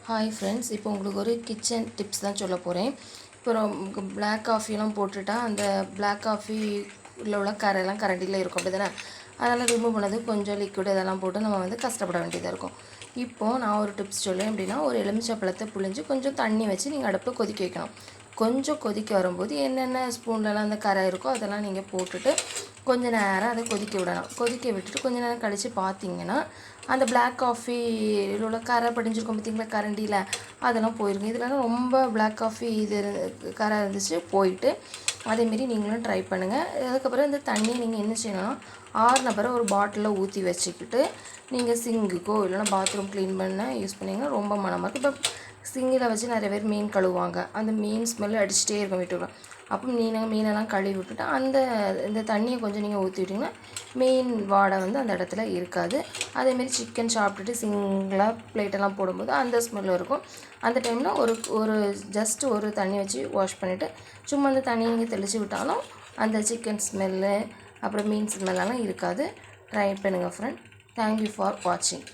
Hi friends, இப்போ உங்களுக்கு ஒரு கிச்சன் டிப்ஸ் தான் சொல்ல போகிறேன். இப்போ பிளாக் காஃபியெல்லாம் போட்டுட்டா அந்த பிளாக் காஃபியில் உள்ள கரையெல்லாம் கரண்டியில் இருக்கும், அப்படி தானே? அதெல்லாம் ரிமூவ் பண்ணது கொஞ்சம் லிக்விட் இதெல்லாம் போட்டு நம்ம வந்து கஷ்டப்பட வேண்டியதாக இருக்கும். இப்போது நான் ஒரு டிப்ஸ் சொல்லேன். அப்படின்னா, ஒரு எலுமிச்சப்பழத்தை புழிஞ்சு கொஞ்சம் தண்ணி வச்சு நீங்கள் அடுப்பில் கொதிக்க வைக்கணும். கொஞ்சம் கொதிக்க வரும்போது என்னென்ன ஸ்பூன்லலாம் அந்த கரை இருக்கோ அதெல்லாம் நீங்கள் போட்டுட்டு கொஞ்சம் நேரம் அதை கொதிக்க விடணும். கொதிக்க விட்டுட்டு கொஞ்சம் நேரம் கழித்து பார்த்தீங்கன்னா அந்த பிளாக் காஃபியில் உள்ள கரை படிஞ்சிருக்கும் பார்த்திங்களா, கரண்டியில் அதெல்லாம் போயிருக்கும். இதெல்லாம் ரொம்ப பிளாக் காஃபி இது கரை இருந்துச்சு போயிட்டு அதேமாரி நீங்களும் ட்ரை பண்ணுங்கள். அதுக்கப்புறம் இந்த தண்ணி நீங்கள் என்ன செய்யணும்னா, ஆறுன பிறகு ஒரு பாட்டிலில் ஊற்றி வச்சுக்கிட்டு நீங்கள் சிங்குக்கோ இல்லைனா பாத்ரூம் க்ளீன் பண்ண யூஸ் பண்ணிங்கன்னா ரொம்ப மனமாக இருக்கும். இப்போ சிங்கில் வச்சு நிறைய பேர் மீன் கழுவுவாங்க, அந்த மீன் ஸ்மெல் அடிச்சுட்டே இருக்கும் வீட்டுக்குள்ள. அப்போ மீனெல்லாம் கழுவி விட்டுட்டு இந்த தண்ணியை கொஞ்சம் நீங்கள் ஊற்றி விட்டிங்கன்னா மீன் வாடை வந்து அந்த இடத்துல இருக்காது. அதேமாரி சிக்கன் சாப்பிட்டுட்டு சிங்கிளாக பிளேட்டெல்லாம் போடும்போது அந்த ஸ்மெல் இருக்கும். அந்த டைமில் ஒரு ஜஸ்ட் ஒரு தண்ணி வச்சு வாஷ் பண்ணிவிட்டு சும்மா அந்த தண்ணியை நீங்கள் தெளித்து விட்டாலும் அந்த சிக்கன் ஸ்மெல்லு அப்புறம் மீன் ஸ்மெல்லெல்லாம் இருக்காது. ட்ரை பண்ணுங்கள் ஃப்ரெண்ட். தேங்க்யூ ஃபார் வாட்சிங்.